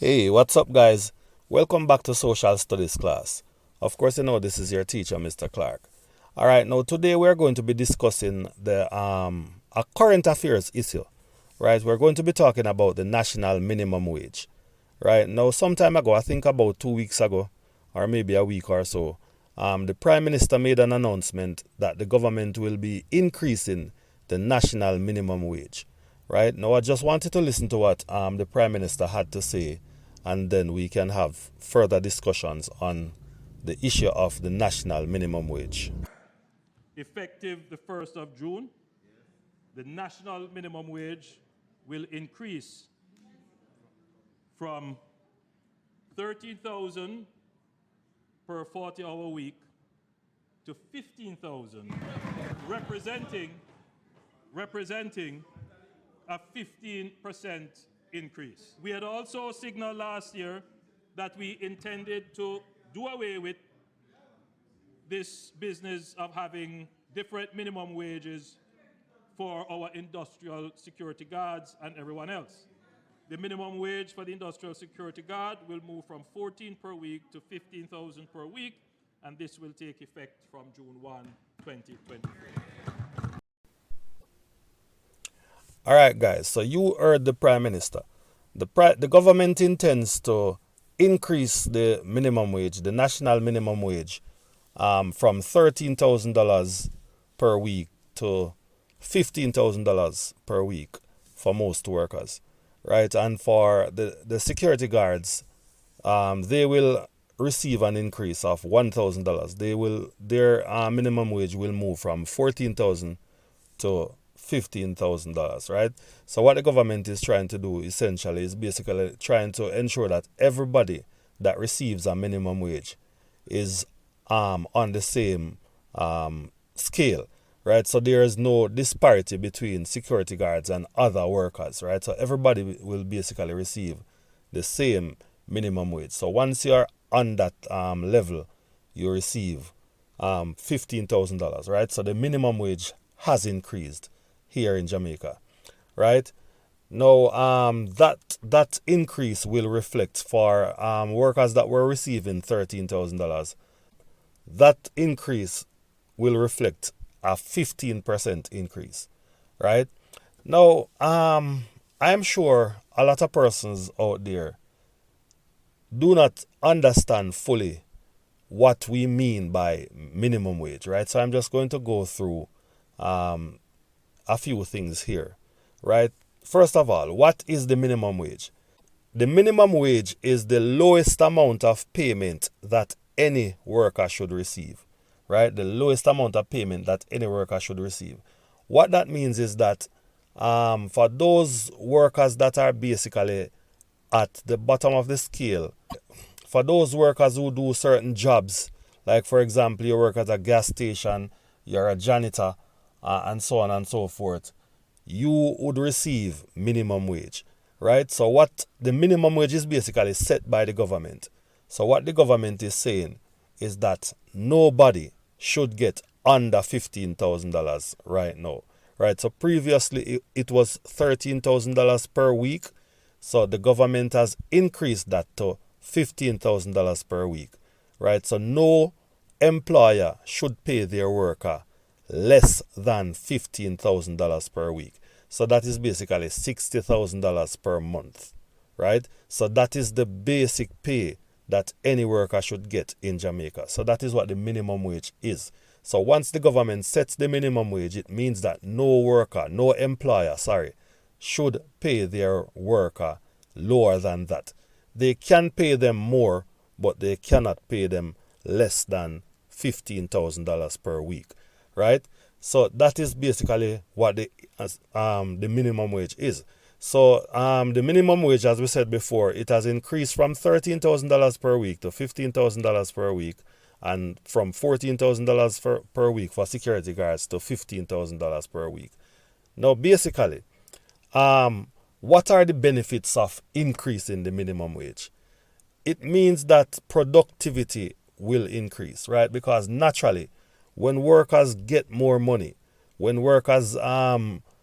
Hey, what's up, guys? Welcome back to Social Studies class. Of course, you know this is your teacher, Mr. Clark. All right, now today we're going to be discussing a current affairs issue. Right, we're going to be talking about the national minimum wage. Right now, some time ago, I think about 2 weeks ago, or maybe a week or so, the Prime Minister made an announcement that the government will be increasing the national minimum wage. Right now, I just wanted to listen to what the Prime Minister had to say, and then we can have further discussions on the issue of the national minimum wage. Effective the 1st of June, the national minimum wage will increase from 13,000 per 40-hour week to 15,000, representing a 15% increase. We had also signaled last year that we intended to do away with this business of having different minimum wages for our industrial security guards and everyone else. The minimum wage for the industrial security guard will move from 14 per week to 15,000 per week, and this will take effect from June 1, 2024. All right, guys. So you heard the Prime Minister. The government intends to increase the minimum wage, the national minimum wage, from $13,000 per week to $15,000 per week for most workers, right? And for the security guards, they will receive an increase of $1,000. Their minimum wage will move from 14,000 to $15,000, right? So what the government is trying to do essentially is basically trying to ensure that everybody that receives a minimum wage is on the same scale, right? So there is no disparity between security guards and other workers, right? So everybody will basically receive the same minimum wage. So once you're on that level, you receive $15,000, right? So the minimum wage has increased here in Jamaica, right? Now, that increase will reflect for workers that were receiving $13,000. That increase will reflect a 15% increase, right? Now, I'm sure a lot of persons out there do not understand fully what we mean by minimum wage, right? So I'm just going to go through a few things here, right? First of all, what is the minimum wage? The minimum wage is the lowest amount of payment that any worker should receive, right? The lowest amount of payment that any worker should receive. What that means is that for those workers that are basically at the bottom of the scale, for those workers who do certain jobs, like for example, you work at a gas station, you're a janitor, and so on and so forth, you would receive minimum wage, right? So what the minimum wage is basically set by the government. So what the government is saying is that nobody should get under $15,000 right now, right? So previously it was $13,000 per week. So the government has increased that to $15,000 per week, right? So no employer should pay their worker less than $15,000 per week. So that is basically $60,000 per month, right? So that is the basic pay that any worker should get in Jamaica. So that is what the minimum wage is. So once the government sets the minimum wage, it means that no employer, should pay their worker lower than that. They can pay them more, but they cannot pay them less than $15,000 per week, right? So that is basically what the minimum wage is. So the minimum wage, as we said before, it has increased from $13,000 per week to $15,000 per week, and from $14,000 per week for security guards to $15,000 per week. Now, basically, what are the benefits of increasing the minimum wage? It means that productivity will increase, right? Because naturally, when workers get more money, when workers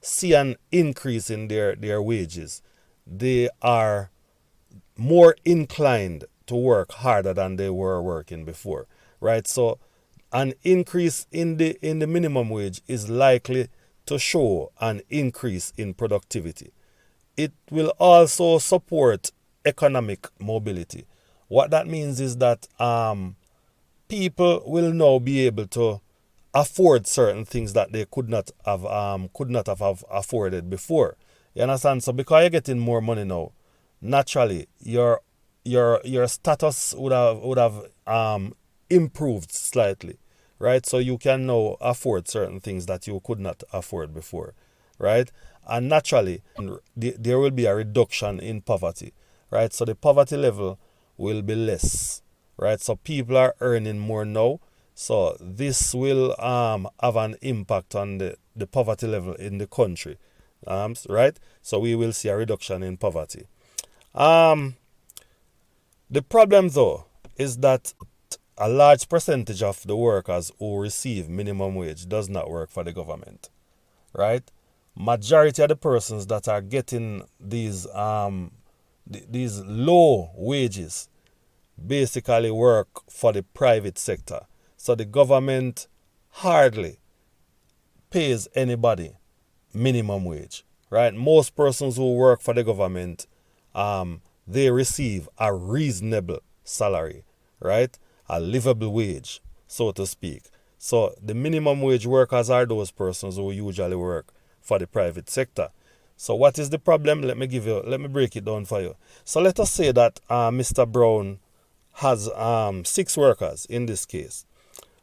see an increase in their wages, they are more inclined to work harder than they were working before, right? So an increase in the minimum wage is likely to show an increase in productivity. It will also support economic mobility. What that means is that people will now be able to afford certain things that they could not have afforded before. You understand? So because you're getting more money now, naturally your status would have improved slightly, right? So you can now afford certain things that you could not afford before, right? And naturally, there will be a reduction in poverty, right? So the poverty level will be less, right? So people are earning more now. So this will have an impact on the poverty level in the country, right? So we will see a reduction in poverty. Um, the problem, though, is that a large percentage of the workers who receive minimum wage does not work for the government, right? Majority of the persons that are getting these low wages basically work for the private sector. So the government hardly pays anybody minimum wage, right? Most persons who work for the government, they receive a reasonable salary, right? A livable wage, so to speak. So the minimum wage workers are those persons who usually work for the private sector. So what is the problem? Let me break it down for you. So let us say that Mr. Brown has 6 workers in this case,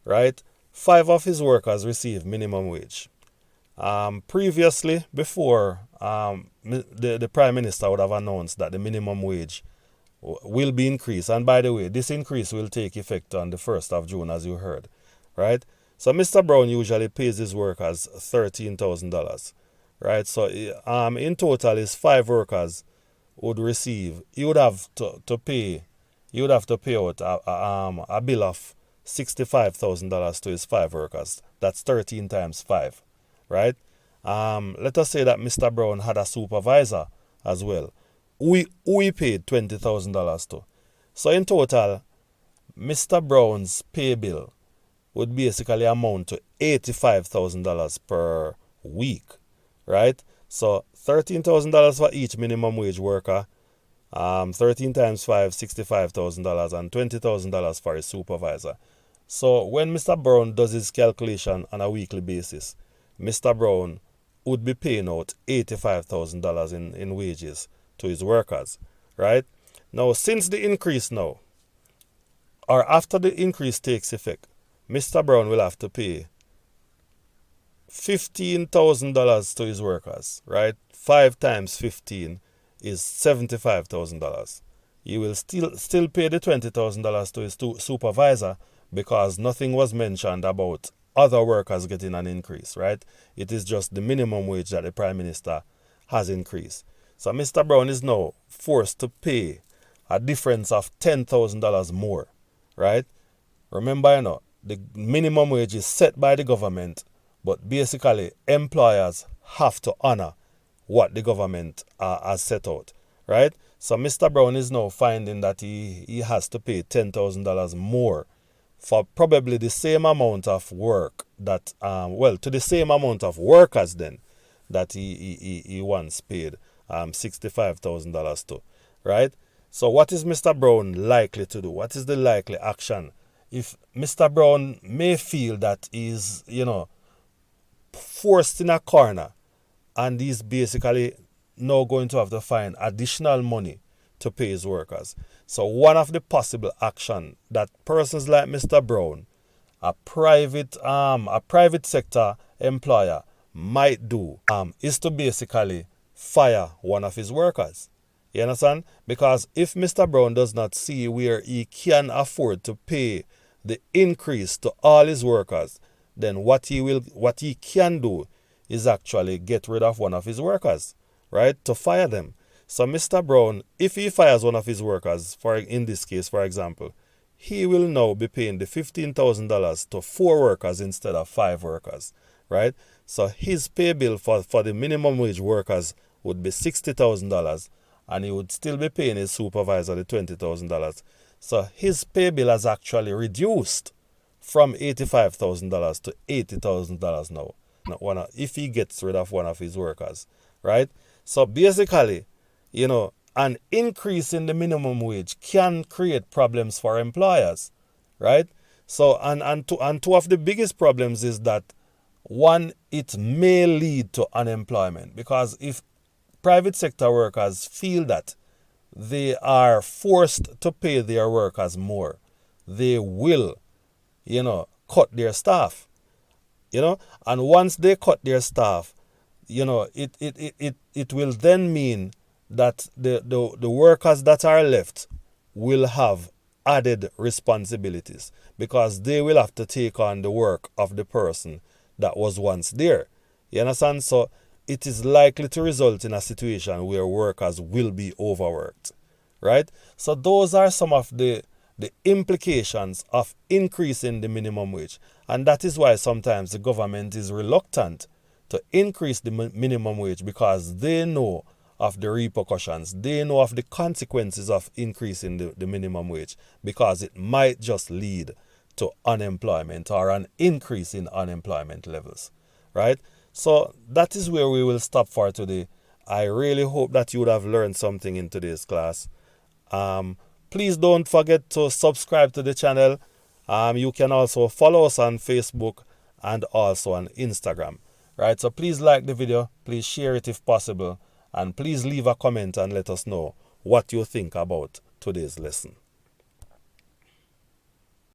right? 5 of his workers receive minimum wage. Previously, before the Prime Minister would have announced that the minimum wage will be increased. And by the way, this increase will take effect on the 1st of June, as you heard, right? So Mr. Brown usually pays his workers $13,000, right? So in total, his 5 workers would receive, he would have to pay out a bill of $65,000 to his 5 workers. That's 13 times 5, right? Let us say that Mr. Brown had a supervisor as well, who he paid $20,000 to. So in total, Mr. Brown's pay bill would basically amount to $85,000 per week, right? So $13,000 for each minimum wage worker, 13 times 5, $65,000, and $20,000 for his supervisor. So when Mr. Brown does his calculation on a weekly basis, Mr. Brown would be paying out $85,000 in wages to his workers, right? Now, since the increase now, or after the increase takes effect, Mr. Brown will have to pay $15,000 to his workers, right? 5 times 15 is $75,000. He will still pay the $20,000 to his supervisor because nothing was mentioned about other workers getting an increase, right? It is just the minimum wage that the Prime Minister has increased. So Mr. Brown is now forced to pay a difference of $10,000 more, right? Remember, the minimum wage is set by the government, but basically employers have to honor what the government has set out, right? So Mr. Brown is now finding that he has to pay $10,000 more for probably the same amount of work that, to the same amount of workers then that he once paid $65,000 to, right? So what is Mr. Brown likely to do? What is the likely action? If Mr. Brown may feel that he's, forced in a corner and he's basically now going to have to find additional money to pay his workers. So one of the possible action that persons like Mr. Brown, a private sector employer, might do is to basically fire one of his workers. You understand? Because if Mr. Brown does not see where he can afford to pay the increase to all his workers, then what he can do is actually get rid of one of his workers, right? To fire them. So Mr. Brown, if he fires one of his workers, in this case, for example, he will now be paying the $15,000 to 4 workers instead of 5 workers, right? So his pay bill for the minimum wage workers would be $60,000, and he would still be paying his supervisor the $20,000. So his pay bill has actually reduced from $85,000 to $80,000 now. If he gets rid of one of his workers, right? So basically, an increase in the minimum wage can create problems for employers, right? So, and two of the biggest problems is that, one, it may lead to unemployment, because if private sector workers feel that they are forced to pay their workers more, they will, cut their staff, and once they cut their staff, it will then mean that the workers that are left will have added responsibilities, because they will have to take on the work of the person that was once there. You understand? So it is likely to result in a situation where workers will be overworked, right? So those are some of the implications of increasing the minimum wage. And that is why sometimes the government is reluctant to increase the minimum wage, because they know of the repercussions. They know of the consequences of increasing the minimum wage, because it might just lead to unemployment or an increase in unemployment levels, right? So that is where we will stop for today. I really hope that you would have learned something in today's class. Please don't forget to subscribe to the channel. You can also follow us on Facebook and also on Instagram, right? So please like the video, please share it if possible, and please leave a comment and let us know what you think about today's lesson.